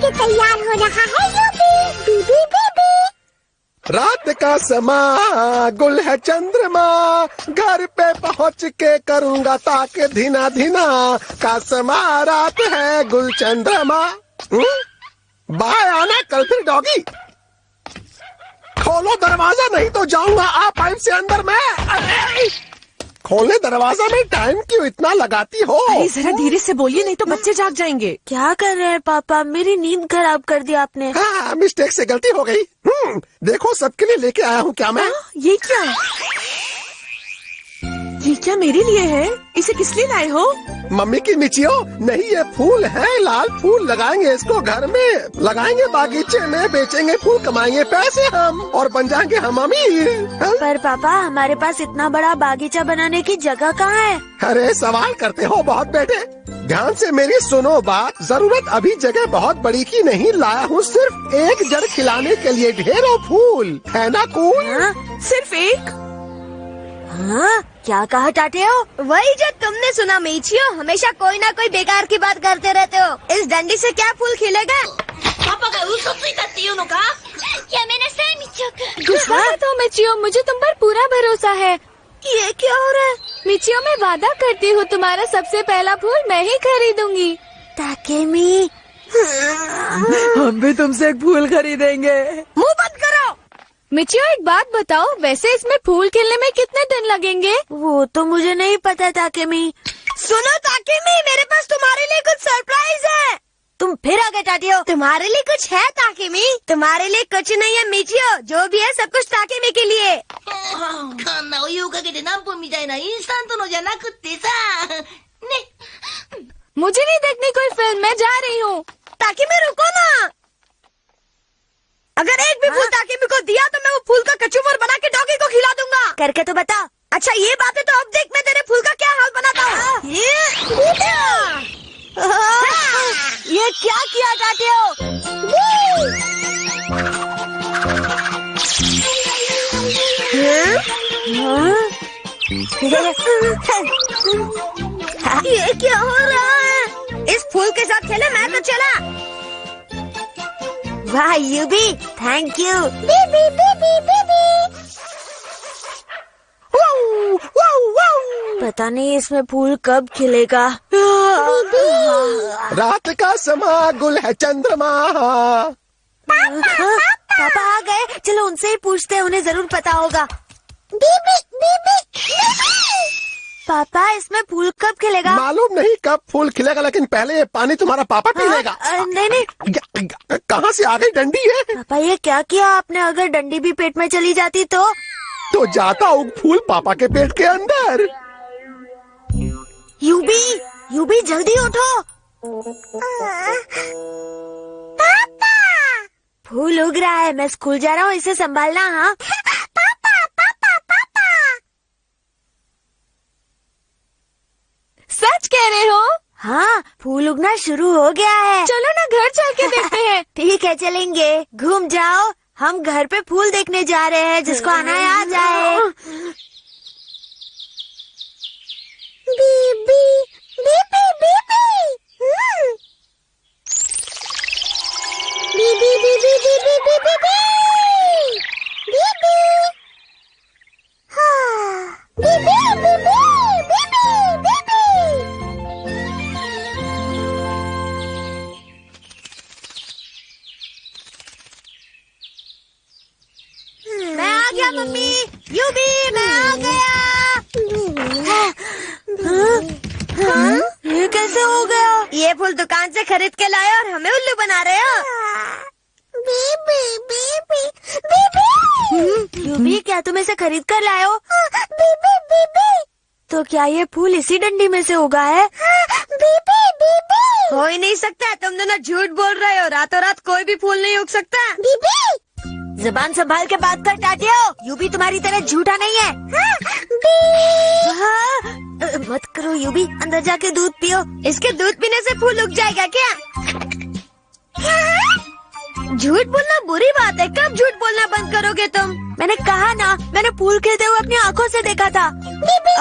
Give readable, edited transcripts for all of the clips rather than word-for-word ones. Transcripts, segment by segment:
के तैयार हो रहा है यूबी बीबी बीबी। रात का समा गुल है चंद्रमा, घर पे पहुँच के करूँगा ताके धीना धीना का समा, रात है गुल चंद्रमा। बाय आना कल फिर डॉगी। खोलो दरवाजा नहीं तो जाऊंगा आप पाइप से अंदर मैं। खोले दरवाजा में, टाइम क्यों इतना लगाती हो? अरे जरा धीरे से बोलिए नहीं तो बच्चे जाग जाएंगे। क्या कर रहे हैं पापा, मेरी नींद खराब कर दी आपने। हाँ, मिस्टेक से गलती हो गई। देखो सबके लिए लेके आया हूँ क्या मैं। ये क्या मेरे लिए है? इसे किस लिए लाए हो? मम्मी की मिचियो नहीं, ये फूल है, लाल फूल। लगाएंगे इसको घर में, लगाएंगे बागीचे में, बेचेंगे फूल, कमाएंगे पैसे हम और बन जाएंगे हम अमीर। पर पापा हमारे पास इतना बड़ा बागीचा बनाने की जगह कहाँ है? अरे सवाल करते हो बहुत बेटे। ध्यान से मेरी सुनो बात, जरूरत अभी जगह बहुत बड़ी की नहीं, लाया हूँ सिर्फ एक जड़ खिलाने के लिए ढेरों फूल, है ना कूल? सिर्फ एक? हाँ, क्या कहा टाटे हो? वही जो तुमने सुना मीचियो, हमेशा कोई ना कोई बेकार की बात करते रहते हो। इस डंडी से क्या फूल खिलेगा? पापा का उसो तsuitaっていうのか? यामेनासाई मिचियो का। गुस्सा मत हो मिचियो, मुझे तुम पर पूरा भरोसा है। ये क्या हो रहा है? मिचियो मैं वादा करती हूँ तुम्हारा सबसे पहला फूल मैं ही खरीदूंगी। ताकेमी हम भी तुमसे एक फूल खरीदेंगे। मुंह बंद करो। मिचियो एक बात बताओ, वैसे इसमें फूल खिलने में कितने दिन लगेंगे? वो तो मुझे नहीं पता ताकेमी। सुनो ताकेमी, मेरे पास तुम्हारे लिए कुछ सरप्राइज है। तुम फिर आगे टाटी हो। तुम्हारे लिए कुछ है ताकेमी? तुम्हारे लिए कुछ नहीं है मीचियो, जो भी है सब कुछ ताकेमी के लिए। こんなお湯をかけて何分みたいなインスタントのじゃなくってさね。मुझे नहीं देखनी कोई फिल्म, मैं जा रही हूँ। ताकेमी रुको ना। अगर एक भी फूल ताकेमी को दिया तो मैं वो फूल का कचूमर बना के डॉगी को खिला दूंगा। करके तो बता। अच्छा ये बात है तो अब देख मैं तेरे फूल का क्या हाल बनाता हूँ। ये क्या किया टाटे हो? ये क्या हो रहा है? इस फूल के साथ खेले मैं तो चला। वाह यूबी, थैंक यू। बीबी बीबी बीबी। पता नहीं इसमें फूल कब खिलेगा। रात का समा गुल है चंद्रमा। पापा आ गए, चलो उनसे ही पूछते हैं, उन्हें जरूर पता होगा। बीबी बीबी। पापा इसमें फूल कब खिलेगा? मालूम नहीं कब फूल खिलेगा, लेकिन पहले ये पानी तुम्हारा पापा पी लेगा। नहीं। कहाँ से आ गई डंडी है? पापा ये क्या किया आपने? अगर डंडी भी पेट में चली जाती तो जाता हूँ फूल पापा के पेट के अंदर। यूबी जल्दी उठो। पापा फूल उग रहा है, मैं स्कूल जा रहा हूँ, इसे संभालना। हाँ पापा पापा पापा। सच कह रहे हो? हाँ, फूल उगना शुरू हो गया है। चलो ना घर चल के देखते हैं। ठीक है चलेंगे। घूम जाओ, हम घर पे फूल देखने जा रहे हैं, जिसको आना है आ जाए। बीबी बीबी बीबी। बीबी बीबी बीबी बीबी बीबी। हाँ बीबी बीबी बीबी बीबी। मैं आ गया मम्मी। यूबी मैं आ गया। ये कैसे हो गया? ये फूल दुकान से खरीद के लाए और हमें उल्लू बना रहे हो। बीबी बीबी बीबी। यूबी क्या तुम इसे खरीद कर लाए हो? बीबी बीबी। तो क्या ये फूल इसी डंडी में से उगा है? बीबी बीबी। हो ही नहीं सकता, तुम दोनों झूठ बोल रहे हो। रातों रात कोई भी फूल नहीं उग सकता। बीबी जुबान संभाल के बात कर टाटे हो। यूबी तुम्हारी तरह झूठा नहीं है। मत करो यूबी, अंदर जाके दूध पियो। इसके दूध पीने से फूल उग जाएगा क्या? झूठ बोलना बुरी बात है। कब झूठ बोलना बंद करोगे तुम? मैंने कहा ना, मैंने फूल खिलते हुए अपनी आंखों से देखा था।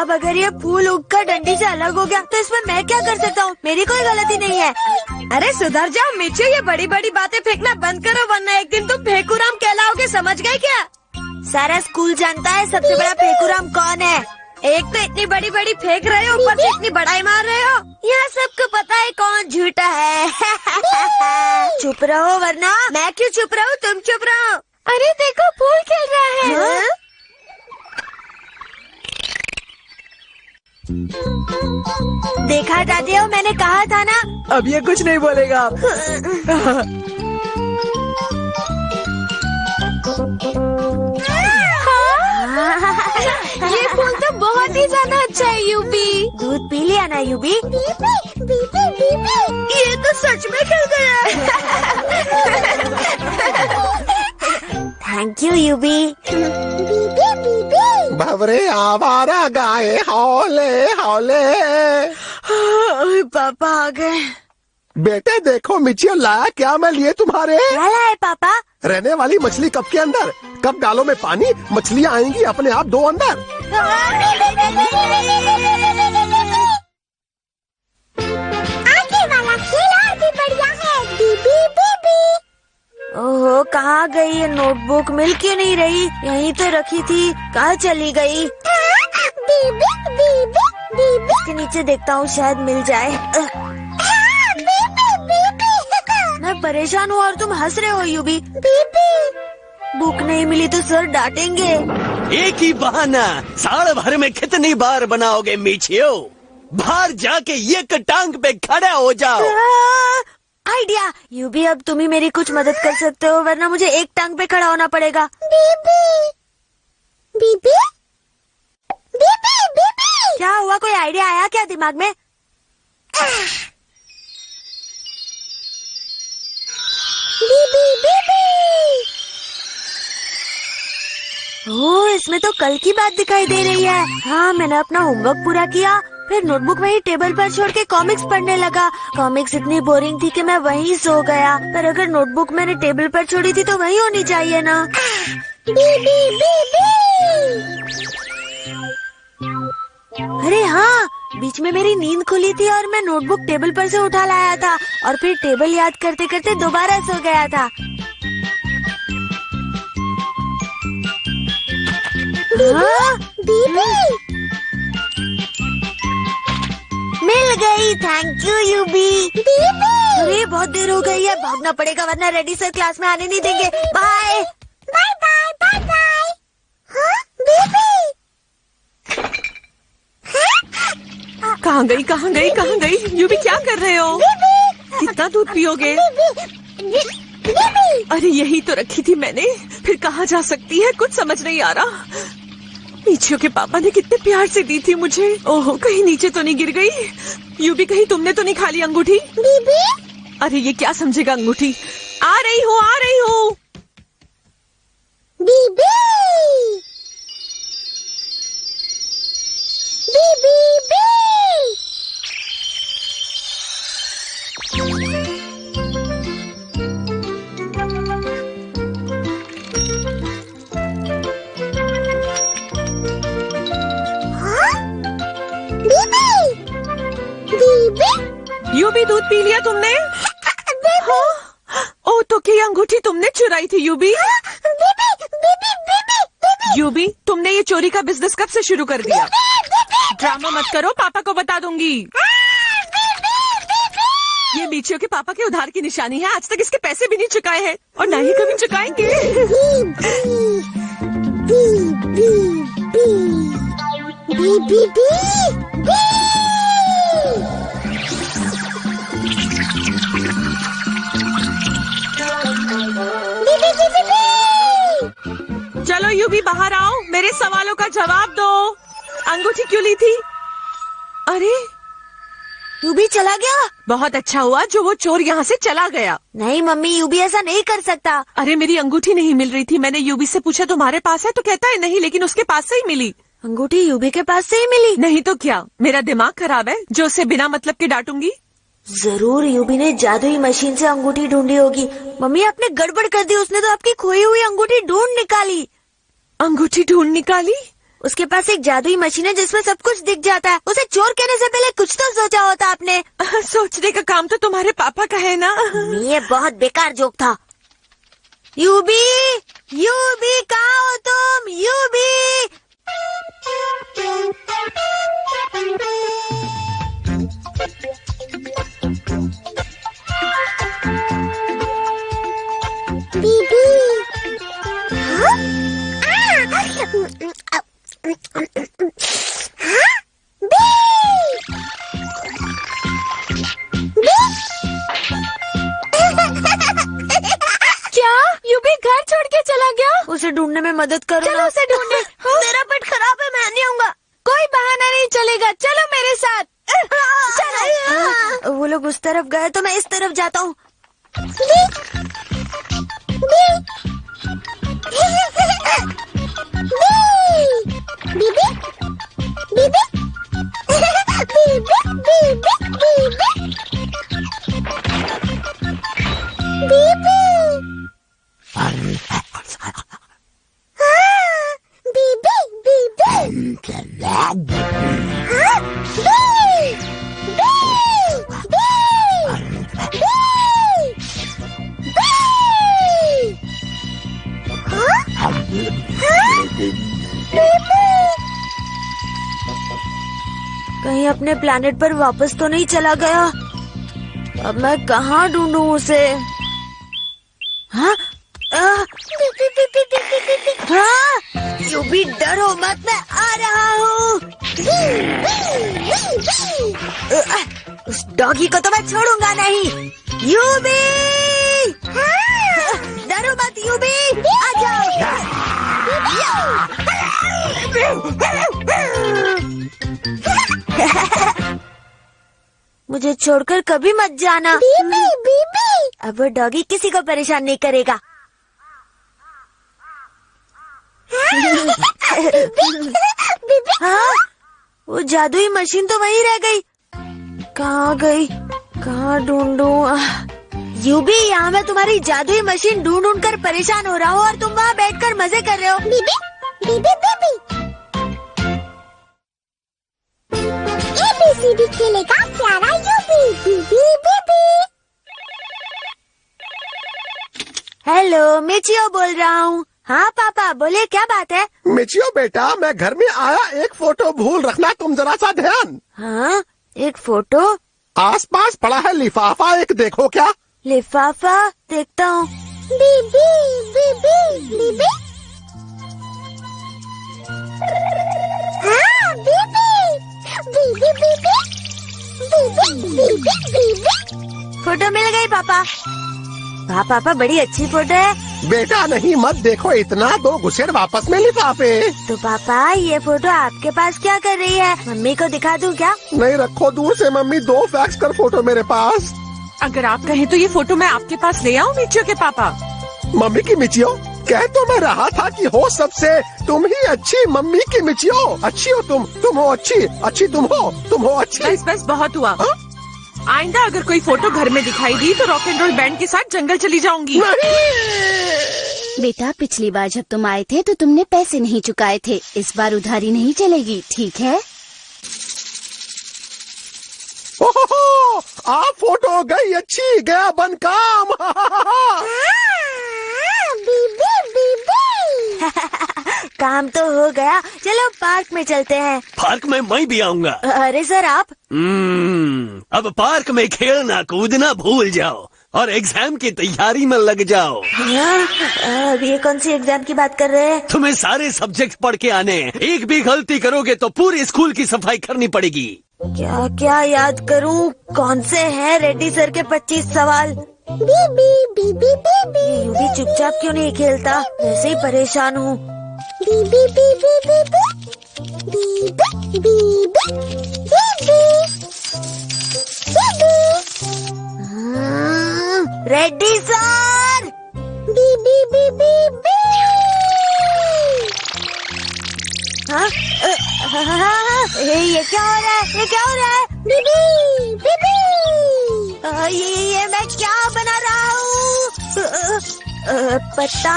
अब अगर ये फूल उगकर डंडी से अलग हो गया तो इसमें मैं क्या कर सकता हूँ? मेरी कोई गलती नहीं है। अरे सुधर जाओ मिचू, ये बड़ी बड़ी बातें फेंकना बंद करो वरना एक दिन तुम फेकुराम कहलाओगे, समझ गए क्या? सारा स्कूल जानता है सबसे बड़ा फेकुराम कौन है। एक तो इतनी बड़ी बड़ी फेंक रहे हो, ऊपर से इतनी बड़ाई मार रहे हो। यहाँ सबको पता है कौन झूठा है। चुप रहो वरना। मैं क्यों चुप रहूं? तुम चुप रहो। अरे देखो फूल खिल रहा है। हाँ? देखा दादी, मैंने कहा था ना। अब ये कुछ नहीं बोलेगा। ये फूल तो बहुत ही ज्यादा अच्छा है यूबी। दूध पी लिया ना यूबी? ये तो सच में खिल गया। Thank you UV. भवरे आवारा गाए हौले हौले। पापा आ गए। बेटे देखो मिचियो लाया क्या मैं लिए तुम्हारे। क्या लाए पापा? रहने वाली मछली कप के अंदर। कप डालो में पानी, मछलियाँ आएंगी अपने आप दो अंदर। आगे वाला खेल और भी बढ़िया है। बीबी बीबी। ओहो, कहाँ गई ये नोटबुक? मिल क्यों नहीं रही? यहीं तो rखी थी, कहाँ चली गई? बीबी बीबी बीबी। इसके नीचे देखता हूँ शायद मिल जाए। मैं परेशान हूँ और तुम हंस रहे हो यूबी। बीबी बुक नहीं मिली तो सर डांटेंगे। एक ही बहाना साल भर में कितनी बार बनाओगे मीचियो? बाहर जाके एक टांग पे खड़ा हो जाओ। आइडिया यूबी, अब तुम ही मेरी कुछ मदद कर सकते हो वरना मुझे एक टांग पे खड़ा होना पड़ेगा। बीबी बीबी बीबी बीबी। क्या हुआ? कोई आइडिया आया क्या दिमाग में? बीबी बीबी। ओह, इसमें तो कल की बात दिखाई दे रही है। हाँ, मैंने अपना होमवर्क पूरा किया, फिर नोटबुक वहीं टेबल पर छोड़ के कॉमिक्स पढ़ने लगा। कॉमिक्स इतनी बोरिंग थी कि मैं वहीं सो गया। पर अगर नोटबुक मैंने टेबल पर छोड़ी थी तो वहीं होनी चाहिए ना। बीबी बीबी। अरे हाँ, बीच में मेरी नींद खुली थी और मैं नोटबुक टेबल पर से उठा लाया था और फिर टेबल याद करते करते दोबारा सो गया था। हाँ? बीबी मिल गई। थैंक यू यूबी। बीबी। अरे बहुत देर हो गई है, भागना पड़ेगा वरना रेडी सर क्लास में आने नहीं देंगे। Bye bye bye bye bye. हाँ? बीबी कहाँ गई कहाँ गई कहाँ गई? यूबी क्या कर रहे हो? कितना दूध पियोगे? अरे यही तो रखी थी मैंने, फिर कहाँ जा सकती है? कुछ समझ नहीं आ रहा। मीचियो के पापा ने कितने प्यार से दी थी मुझे। ओहो, कहीं नीचे तो नहीं गिर गई? यूबी कहीं तुमने तो नहीं खा ली अंगूठी? बीबी। अरे ये क्या समझेगा अंगूठी। आ रही हूँ आ रही हूँ। बीबी बीबी बी। यूबी दूध पी लिया तुमने? हाँ? ओ तो क्या अंगूठी तुमने चुराई थी यूबी? यूबी, तुमने ये चोरी का बिजनेस कब से शुरू कर दिया? ड्रामा मत करो, पापा को बता दूंगी। ये मीचियो के पापा के उधार की निशानी है। आज तक इसके पैसे भी नहीं चुकाए हैं और ना ही कभी चुकाएंगे। चलो यूबी बाहर आओ, मेरे सवालों का जवाब दो। अंगूठी क्यों ली थी? अरे यूबी चला गया। बहुत अच्छा हुआ जो वो चोर यहाँ से चला गया। नहीं मम्मी, यूबी ऐसा नहीं कर सकता। अरे मेरी अंगूठी नहीं मिल रही थी। मैंने यूबी से पूछा तुम्हारे पास है तो कहता है नहीं, लेकिन उसके पास से ही मिली। अंगूठी यूबी के पास से ही मिली? नहीं तो क्या, मेरा दिमाग खराब है जो उसे बिना मतलब के डांटूंगी। जरूर यूबी ने जादुई मशीन से अंगूठी ढूंढी होगी। मम्मी आपने गड़बड़ कर दी, उसने तो आपकी खोई हुई अंगूठी ढूंढ निकाली। अंगूठी ढूंढ निकाली? उसके पास एक जादुई मशीन है जिसमें सब कुछ दिख जाता है। उसे चोर कहने से पहले कुछ तो सोचा होता आपने। सोचने का काम तो तुम्हारे पापा का है ना। ये बहुत बेकार जोक था। यूबी, यूबी कहाँ हो तुम? यूबी, बीबी। हाँ? क्या यूबी घर छोड़ के चला गया? उसे ढूंढने में मदद करो। चलो उसे ढूंढे। मेरा पेट खराब है, मैं नहीं आऊंगा। कोई बहाना नहीं चलेगा, चलो मेरे साथ। चलो। वो लोग उस तरफ गए तो मैं इस तरफ जाता हूँ। बीबी, बीबी, कहीं अपने प्लेनेट पर वापस तो नहीं चला गया? अब मैं कहाँ ढूंढूं उसे? हाँ? हाँ? यूबी डरो मत, मैं आ रहा हूँ। उस डॉगी को तो मैं छोड़ूंगा नहीं। यूबी, डरो मत यूबी, आ जाओ। मुझे छोड़कर कभी मत जाना। बीबी, बीबी। अब वो डॉगी किसी को परेशान नहीं करेगा। हाँ? वो जादुई मशीन तो वहीं रह गई। कहाँ गई? कहाँ ढूंढूं? यूबी, यहाँ मैं तुम्हारी जादुई मशीन ढूंढ ढूंढ कर परेशान हो रहा हूँ और तुम वहाँ बैठकर मजे कर रहे हो। बीबी, बीबी, बीबी। ABCD खेलेगा प्यारा यूबी। बीबी, बीबी। हेलो, मिचियो बोल रहा हूँ। हाँ पापा, बोले क्या बात है? मिचियो बेटा, मैं घर में आया, एक फोटो भूल रखना तुम, जरा सा ध्यान। हाँ? एक फोटो? आसपास पड़ा है लिफाफा, एक देखो क्या। लिफाफा देखता हूँ। बीबी, बीबी, बीबी। हाँ, बीबी, बीबी, बीबी, बीबी, बीबी, बीबी। फोटो मिल गई पापा। वाह पापा, बड़ी अच्छी फोटो है। बेटा नहीं, मत देखो इतना, दो घुसेड़ वापस में लिफाफे। तो पापा, ये फोटो आपके पास क्या कर रही है? मम्मी को दिखा दूं क्या? नहीं, रखो दूर से मम्मी, दो फैक्स कर फोटो मेरे पास। अगर आप कहें तो ये फोटो मैं आपके पास ले आऊं मिचियो के पापा? मम्मी की मिचियो, कह तो मैं रहा था कि हो सबसे तुम ही अच्छी। मम्मी की मिचियो, अच्छी हो तुम हो अच्छी, अच्छी तुम हो अच्छी। बस बस बहुत हुआ। हाँ? आइंदा अगर कोई फोटो घर में दिखाई दी तो रॉक एंड रोल बैंड के साथ जंगल चली जाऊंगी। बेटा, पिछली बार जब तुम आए थे तो तुमने पैसे नहीं चुकाए थे। इस बार उधारी नहीं चलेगी, ठीक है? ओहो, आप फोटो गई अच्छी, गया बन काम। बीबी, बीबी। काम तो हो गया, चलो पार्क में चलते हैं। पार्क में मैं भी आऊंगा। अरे सर आप? अब पार्क में खेलना कूदना भूल जाओ और एग्जाम की तैयारी में लग जाओ। अब ये कौन सी एग्जाम की बात कर रहे हैं? तुम्हें सारे सब्जेक्ट पढ़ के आने हैं। एक भी गलती करोगे तो पूरे स्कूल की सफाई करनी पड़ेगी। क्या क्या याद करूं? कौन से हैं रेड्डी सर के 25 सवाल? बीबी, बीबी, बीबी। ये यूं भी चुपचाप क्यों नहीं खेलता? वैसे ही परेशान हूँ। बीबी, बीबी, बीबी। बीबी, बीबी, बीबी। रेड्डी सर! बीबी, बीबी, बीबी। हाँ? ये क्या हो रहा है? ये क्या हो रहा है? बीबी, बीबी। ये मैं क्या बना रहा हूँ? पत्ता,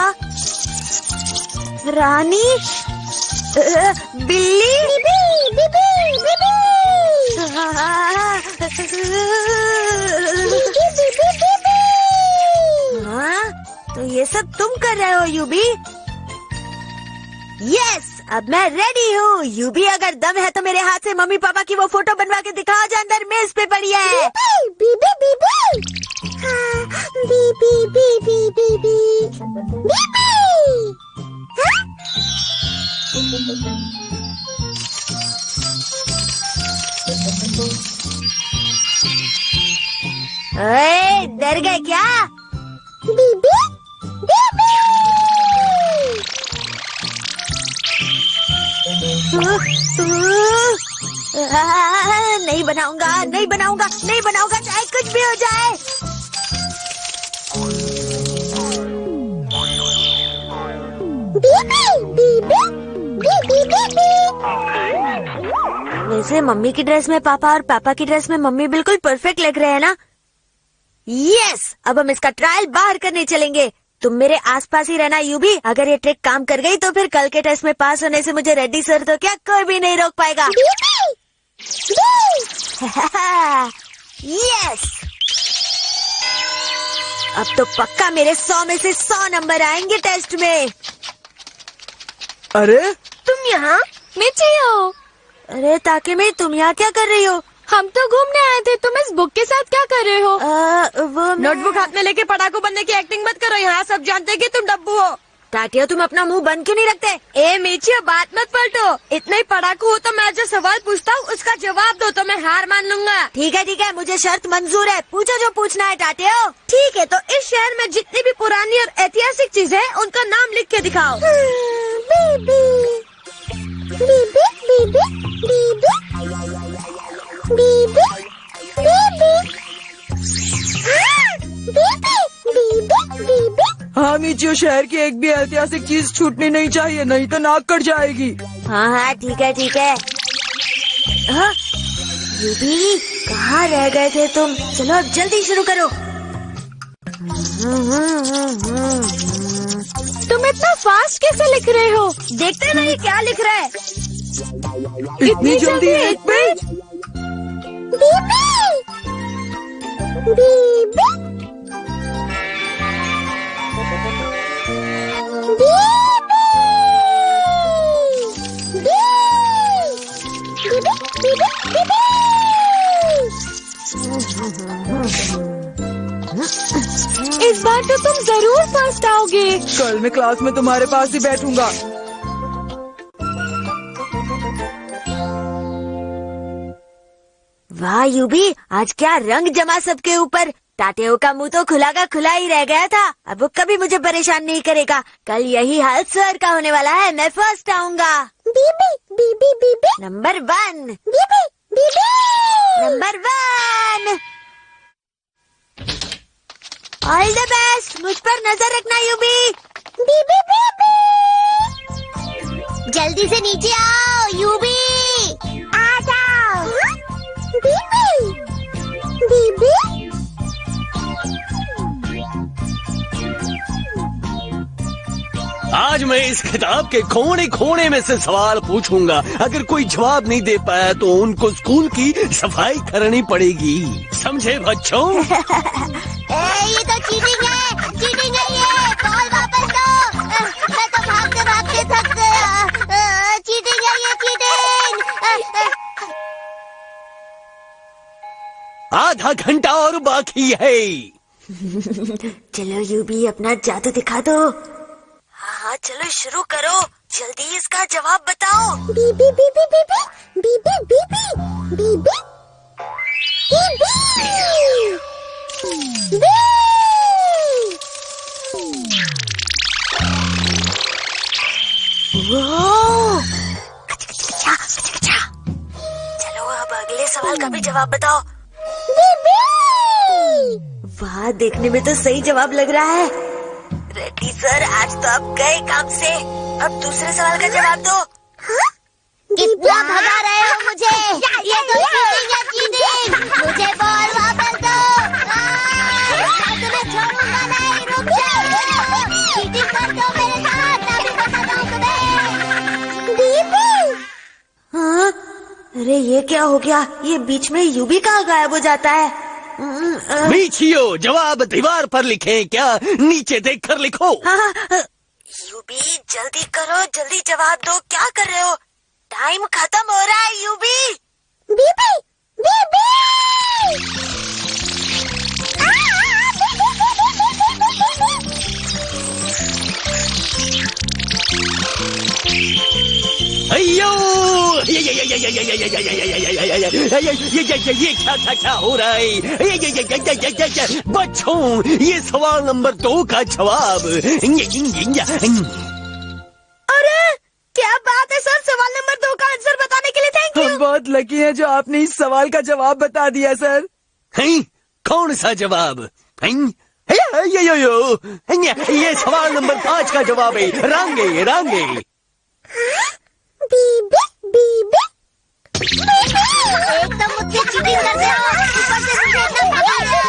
रानी, बिल्ली, हाँ, तो ये सब तुम कर रहे हो यूबी? यस, अब मैं रेडी हूँ। यूबी, अगर दम है तो मेरे हाथ से मम्मी पापा की वो फोटो बनवा के दिखाओ जो अंदर मेज पे पड़ी है। बीबी बीबी हाँ, बीबी बीबी बीबी बीबी ओए, डर गए क्या? बीबी बीबी नहीं बनाऊंगा, नहीं बनाऊंगा, नहीं बनाऊंगा, चाहे कुछ भी हो जाए। वैसे मम्मी की ड्रेस में पापा और पापा की ड्रेस में मम्मी बिल्कुल परफेक्ट लग रहे हैं ना? यस, अब हम इसका ट्रायल बाहर करने चलेंगे। तुम मेरे आसपास ही रहना यूबी। अगर ये ट्रिक काम कर गई तो फिर कल के टेस्ट में पास होने से मुझे रेड्डी सर तो क्या कोई भी नहीं रोक पाएगा। यस, अब तो पक्का मेरे 100 में से 100 नंबर आएंगे टेस्ट में। अरे तुम यहाँ नीचे हो? अरे ताकि तुम यहाँ क्या कर रही हो? हम तो घूमने आए थे, तुम इस बुक के साथ क्या कर रहे हो? वो नोटबुक हाथ में लेके पढ़ाकू बनने की एक्टिंग मत करो, यहाँ सब जानते हैं कि तुम डब्बू हो। टाटिया, तुम अपना मुंह बंद क्यों नहीं रखते? ए मीचियो, बात मत पलटो। इतने ही पढ़ाकू हो तो मैं जो सवाल पूछता हूँ उसका जवाब दो तो मैं हार मान लूंगा। ठीक है, मुझे शर्त मंजूर है। पूछो जो पूछना है टाटिया। ठीक है, तो इस शहर में जितनी भी पुरानी और ऐतिहासिक चीजें हैं उनका नाम लिख के दिखाओ। बीबी बीबी बीबी बीबी हाँ मीचियो, शहर की एक भी ऐतिहासिक चीज छूटनी नहीं चाहिए, नहीं तो नाक कट जाएगी। हाँ, ठीक है। हाँ, बीबी कहाँ रह गए थे तुम? चलो अब जल्दी शुरू करो। तुम इतना फास्ट कैसे लिख रहे हो? देखते नहीं क्या लिख रहा है। इतनी जल्दी एक पेज? इस बार तो तुम जरूर फर्स्ट आओगे। कल मैं क्लास में तुम्हारे पास ही बैठूंगा। वाह यूबी, आज क्या रंग जमा सबके ऊपर। टाटेओ का मुंह तो खुला का खुला ही रह गया था, अब वो कभी मुझे परेशान नहीं करेगा। कल यही हाल सर का होने वाला है, मैं फर्स्ट आऊंगा। बीबी बीबी बीबी नंबर 1। बीबी बीबी नंबर 1। ऑल द बेस्ट, मुझ पर नजर रखना यूबी। बीबी बीबी जल्दी से नीचे आओ यूबी। आ जाओ। बीबी बीबी आज मैं इस किताब के कोने कोने में से सवाल पूछूंगा। अगर कोई जवाब नहीं दे पाया तो उनको स्कूल की सफाई करनी पड़ेगी, समझे बच्चों? ये तो चीटिंग है ये। बॉल वापस दो। मैं तो भागते भागते थक गया। चीटिंग है ये, चीटिंग। आधा घंटा और बाकी है। चलो यूबी, अपना जादू दिखा दो। हाँ, चलो शुरू करो, जल्दी इसका जवाब बताओ। बीबी बीबी बीबी बीबी बीबी बीबी चलो अब अगले सवाल का भी जवाब बताओ। वाह, देखने में तो सही जवाब लग रहा है। रेड्डी सर, आज तो आप गए काम से। अब दूसरे सवाल का जवाब दो। कितना भगा रहे हो मुझे? ये तो चीटिंग है, चीटिंग। मुझे बॉल वापस दो। अरे ये क्या हो गया? ये बीच में यूबी कहाँ गायब हो जाता है? मीचियो, जवाब दीवार पर लिखें क्या? नीचे देखकर लिखो। हाँ, यूबी जल्दी करो, जल्दी जवाब दो। क्या कर रहे हो? टाइम खत्म हो रहा है यूबी। बीबी बीबी अयो, ये क्या हो रहा है? बच्चों, ये सवाल नंबर 2 का जवाब। अरे क्या बात है सर, सवाल नंबर 2 का आंसर बताने के लिए थैंक यू। हम बहुत लकी हैं जो आपने इस सवाल का जवाब बता दिया सर। हैं? कौन सा जवाब? हैं? ये सवाल नंबर 5 का जवाब है। रांगे रांगे। बीबी बीबी एकदम मुझसे चीटिंग कर रहे हो, ऊपर से मुझे इतना भगा रहे हो।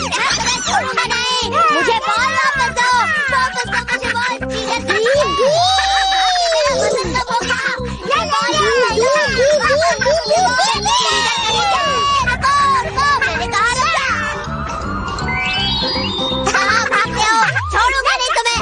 मैं तुम्हें छोड़ूंगा नहीं। मुझे बॉल वापस दो, वापस दो मुझे बॉल। चीटिंग कर रहे हो। मेरा वजन कम हो गया। ये बॉल वापस दो मुझे बॉल। मैंने कहा रुक जा। हाँ, भागते हो, छोड़ूंगा नहीं तुम्हें।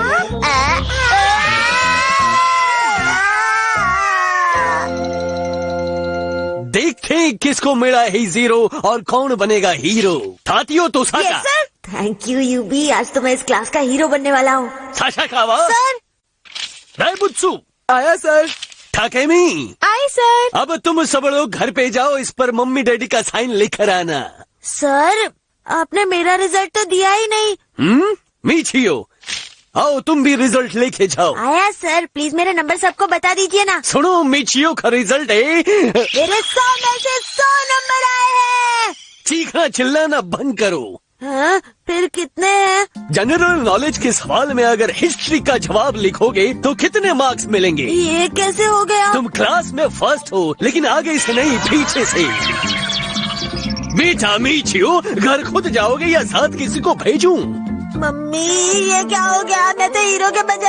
देखें किसको मिला है 0 और कौन बनेगा हीरो। थातियो तो साका। सर थैंक यू यूबी, आज तो मैं इस क्लास का हीरो बनने वाला हूँ। साशा कावा। सर रायबुत्सु। आया सर। ठाकेमी। आई सर। अब तुम सब लोग घर पे जाओ, इस पर मम्मी डैडी का साइन लिख कर आना। सर आपने मेरा रिजल्ट तो दिया ही नहीं। मीचियो, आओ तुम भी रिजल्ट लेके जाओ। आया सर, प्लीज मेरे नंबर सबको बता दीजिए ना। सुनो, मिचियो का रिजल्ट है। मेरे 100 में से 100 नंबर आए हैं। चीखना चिल्लाना बंद करो। हाँ, फिर कितने हैं? जनरल नॉलेज के सवाल में अगर हिस्ट्री का जवाब लिखोगे तो कितने मार्क्स मिलेंगे? ये कैसे हो गया? तुम क्लास में फर्स्ट हो, लेकिन आगे से नहीं पीछे से। बेटा मीचियो, घर खुद जाओगे या साथ किसी को भेजूं? मम्मी ये क्या हो गया? मैं तो हीरो के बजाय